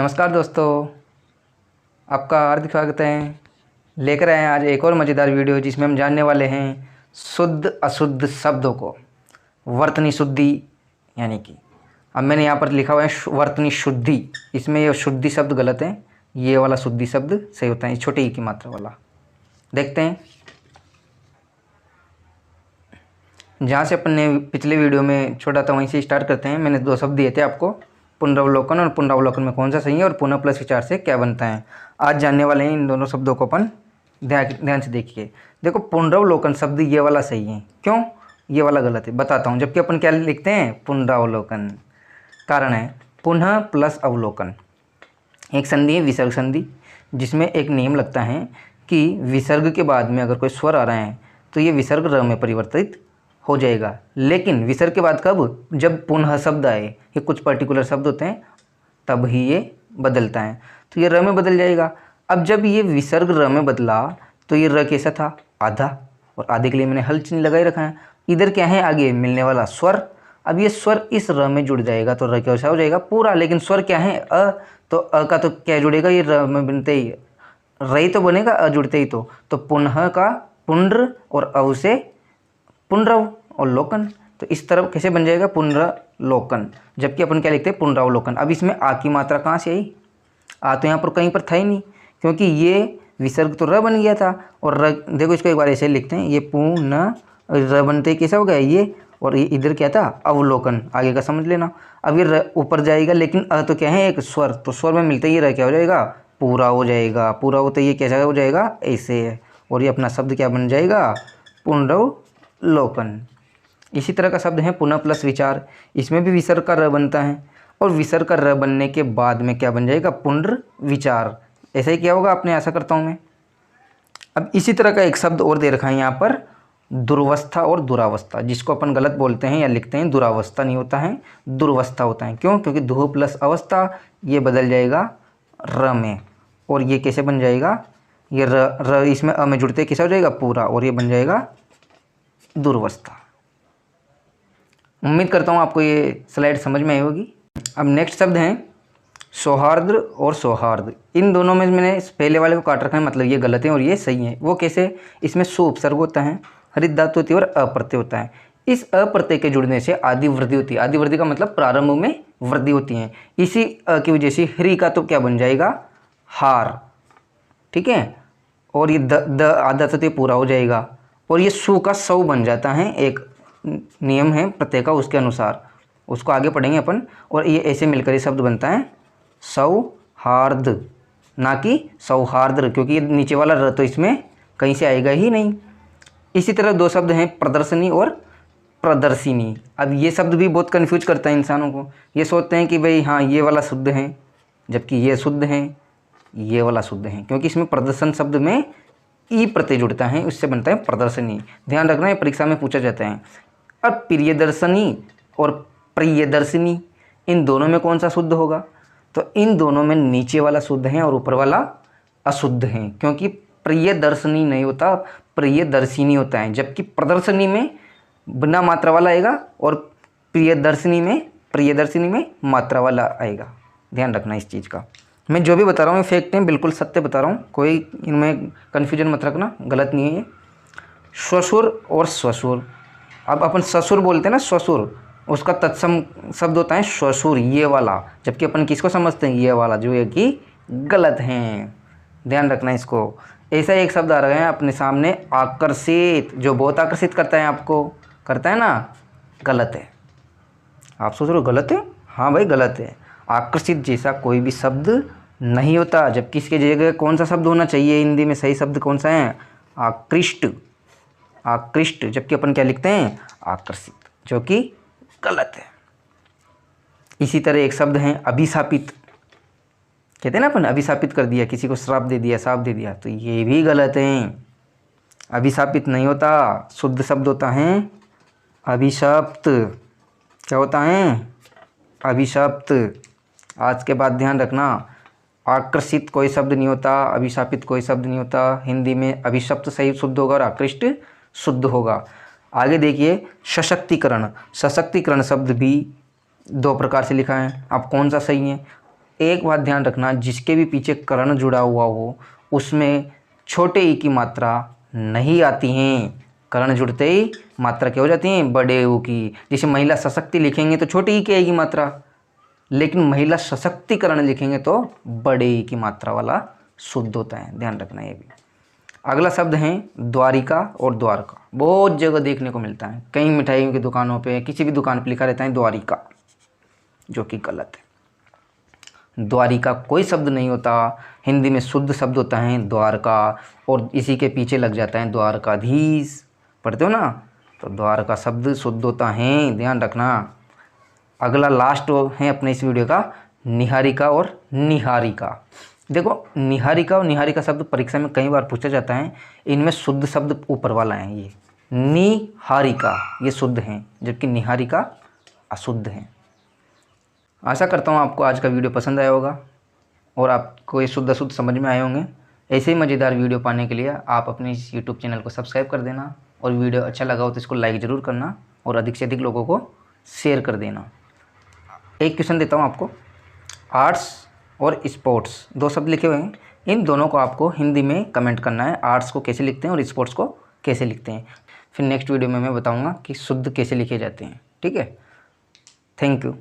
नमस्कार दोस्तों, आपका हार्दिक स्वागत है। लेकर आए हैं आज एक और मज़ेदार वीडियो जिसमें हम जानने वाले हैं शुद्ध अशुद्ध शब्दों को। वर्तनी शुद्धि यानी कि अब मैंने यहाँ पर लिखा हुआ है वर्तनी शुद्धि, इसमें ये शुद्धि शब्द गलत है, ये वाला शुद्धि शब्द सही होता है, छोटे ई की मात्रा वाला। देखते हैं जहाँ से अपन ने पिछले वीडियो में छोड़ा था वहीं से स्टार्ट करते हैं। मैंने 2 शब्द दिए थे आपको, पुनरावलोकन और पुनरावलोकन में कौन सा सही है और पुनः प्लस विचार से क्या बनता है। आज जानने वाले हैं इन दोनों शब्दों को अपन। ध्यान से देखिए। देखो, पुनरावलोकन शब्द ये वाला सही है, क्यों ये वाला गलत है बताता हूँ। जबकि अपन क्या लिखते हैं, पुनरावलोकन। कारण है पुनः प्लस अवलोकन, एक संधि है विसर्ग संधि, जिसमें एक नियम लगता है कि विसर्ग के बाद में अगर कोई स्वर आ रहा है तो ये विसर्ग र में परिवर्तित हो जाएगा। लेकिन विसर्ग के बाद कब, जब पुनः शब्द आए, ये कुछ पर्टिकुलर शब्द होते हैं तब ही ये बदलता है, तो ये र में बदल जाएगा। अब जब ये विसर्ग र में बदला तो ये र कैसा था, आधा, और आधे के लिए मैंने हल चिन्ह लगाए रखा है। इधर क्या है, आगे मिलने वाला स्वर। अब ये स्वर इस र में जुड़ जाएगा तो र कैसा हो जाएगा, पूरा। लेकिन स्वर क्या है, अ, तो अ का तो क्या जुड़ेगा, ये र में बनते ही रही तो बनेगा, अ जुड़ते ही तो पुनः का पुनर् और अव से पुनरव और लोकन, तो इस तरफ कैसे बन जाएगा, पुनरावलोकन। जबकि अपन क्या लिखते हैं, पुनरावलोकन। अब इसमें आ की मात्रा कहाँ से आई, आ तो यहाँ पर कहीं पर था ही नहीं, क्योंकि ये विसर्ग तो र बन गया था। और र, देखो इसको एक बार ऐसे लिखते हैं, ये पुनः र बनते कैसा हो गया ये, और ये इधर क्या था, अवलोकन, आगे का समझ लेना। अब ये र ऊपर जाएगा, लेकिन अ तो क्या है, एक स्वर, तो स्वर में मिलते ही र क्या हो जाएगा, पूरा हो जाएगा। पूरा होते ये कैसा हो जाएगा, ऐसे है, और ये अपना शब्द क्या बन जाएगा, पुनरावलोकन। इसी तरह का शब्द है पुनः प्लस विचार, इसमें भी विसर्ग का र बनता है, और विसर्ग का र बनने के बाद में क्या बन जाएगा, पुनर्विचार। ऐसा ही क्या होगा आपने, ऐसा करता हूँ मैं। अब इसी तरह का एक शब्द और दे रखा है यहाँ पर, दुर्वस्था और दुरावस्था, जिसको अपन गलत बोलते हैं या लिखते हैं, दुरावस्था नहीं होता है, दुर्वस्था होता है। क्यों, क्योंकि धु प्लस अवस्था, ये बदल जाएगा र में, और ये कैसे बन जाएगा, ये र इसमें अ में जुड़ते कैसा हो जाएगा, पूरा, और ये बन जाएगा दुर्वस्था। उम्मीद करता हूँ आपको ये स्लाइड समझ में आई होगी। अब नेक्स्ट शब्द हैं सौहार्द और सौहार्द। इन दोनों में मैंने पहले वाले को काट रखा है, मतलब ये गलत है और ये सही है। वो कैसे, इसमें सु उपसर्ग होता है, हरित धातु होती है और अप्रत्यय होता है। इस अप्रत्यय के जुड़ने से आदि वृद्धि होती है। आदि वृद्धि का मतलब प्रारंभ में वृद्धि होती है। इसी अ की वजह से हरि का तो क्या बन जाएगा, हार, ठीक है। और ये द आधा तो पूरा हो जाएगा, और ये सु का सौ बन जाता है। एक नियम है प्रत्यय का, उसके अनुसार, उसको आगे पढ़ेंगे अपन। और ये ऐसे मिलकर ये शब्द बनता है सौहार्द, ना कि सौहार्द, क्योंकि ये नीचे वाला र तो इसमें कहीं से आएगा ही नहीं। इसी तरह 2 शब्द हैं प्रदर्शनी और प्रदर्शिनी। अब ये शब्द भी बहुत कन्फ्यूज करता है इंसानों को। ये सोचते हैं कि भाई हाँ ये वाला शुद्ध है, जबकि ये शुद्ध है, ये वाला शुद्ध है, क्योंकि इसमें प्रदर्शन शब्द में ई प्रत्यय जुड़ता है, उससे बनता है प्रदर्शनी। ध्यान रखना, है परीक्षा में पूछा जाता है। अब प्रियदर्शनी और प्रियदर्शिनी, इन दोनों में कौन सा शुद्ध होगा, तो इन दोनों में नीचे वाला शुद्ध है और ऊपर वाला अशुद्ध है, क्योंकि प्रियदर्शनी नहीं होता, प्रियदर्शिनी होता है। जबकि प्रदर्शनी में बिना मात्रा वाला आएगा और प्रियदर्शिनी में मात्रा वाला आएगा। ध्यान रखना इस चीज़ का। मैं जो भी बता रहा हूँ फैक्ट है, बिल्कुल सत्य बता रहा हूँ, कोई इनमें कन्फ्यूजन मत रखना, गलत नहीं है ये। श्वशुर और श्वशुर। अब अपन ससुर बोलते हैं ना, श्वशुर, उसका तत्सम शब्द होता है श्वशुर, ये वाला। जबकि अपन किसको समझते हैं, ये वाला, जो है कि गलत हैं। ध्यान रखना इसको। ऐसा एक शब्द आ रहा है अपने सामने, आकर्षित, जो बहुत आकर्षित करता है आपको, करता है ना, गलत है। आप सोच रहे हो गलत है, हाँ भाई गलत है। आकर्षित जैसा कोई भी शब्द नहीं होता। जबकि इसके जगह कौन सा शब्द होना चाहिए हिंदी में, सही शब्द कौन सा है, आकृष्ट, आकृष्ट। जबकि अपन क्या लिखते हैं, आकर्षित, जो कि गलत है। इसी तरह एक शब्द है अभिशापित। कहते हैं ना अपन, अभिशापित कर दिया, किसी को श्राप दे दिया, शाप दे दिया, तो ये भी गलत है। अभिशापित नहीं होता, शुद्ध शब्द होता है अभिशप्त। क्या होता है, अभिशप्त। आज के बाद ध्यान रखना, आकर्षित कोई शब्द नहीं होता, अभिशापित कोई शब्द नहीं होता। हिंदी में अभिशप्त सही शुद्ध होगा और आकृष्ट शुद्ध होगा। आगे देखिए सशक्तिकरण। सशक्तिकरण शब्द भी 2 प्रकार से लिखा है। अब कौन सा सही है, एक बात ध्यान रखना, जिसके भी पीछे कर्ण जुड़ा हुआ हो उसमें छोटे ई की मात्रा नहीं आती हैं। कर्ण जुड़ते ही मात्रा क्या हो जाती है, बड़े ऊ की। जैसे महिला सशक्ति लिखेंगे तो छोटी ई की आएगी मात्रा, लेकिन महिला सशक्तिकरण लिखेंगे तो बड़े ई की मात्रा वाला शुद्ध होता है, ध्यान रखना ये भी। अगला शब्द है द्वारिका और द्वारका। बहुत जगह देखने को मिलता है, कई मिठाइयों की दुकानों पे, किसी भी दुकान पे लिखा रहता है द्वारिका, जो कि गलत है। द्वारिका कोई शब्द नहीं होता, हिंदी में शुद्ध शब्द होता है द्वारका, और इसी के पीछे लग जाता है द्वारकाधीश, पढ़ते हो ना, तो द्वारका शब्द शुद्ध होता है, ध्यान रखना। अगला लास्ट है अपने इस वीडियो का, निहारिका और निहारिका। देखो निहारिका और निहारिका शब्द परीक्षा में कई बार पूछा जाता है, इनमें शुद्ध शब्द ऊपर वाला है। ये निहारिका ये शुद्ध हैं, जबकि निहारिका अशुद्ध है। आशा करता हूँ आपको आज का वीडियो पसंद आया होगा और आपको ये शुद्ध अशुद्ध समझ में आए होंगे। ऐसे ही मज़ेदार वीडियो पाने के लिए आप अपने इस यूट्यूब चैनल को सब्सक्राइब कर देना, और वीडियो अच्छा लगा हो तो इसको लाइक ज़रूर करना और अधिक से अधिक लोगों को शेयर कर देना। एक क्वेश्चन देता हूँ आपको, आर्ट्स और स्पोर्ट्स दो शब्द लिखे हुए हैं, इन दोनों को आपको हिंदी में कमेंट करना है, आर्ट्स को कैसे लिखते हैं और स्पोर्ट्स को कैसे लिखते हैं। फिर नेक्स्ट वीडियो में मैं बताऊंगा कि शुद्ध कैसे लिखे जाते हैं। ठीक है, थैंक यू।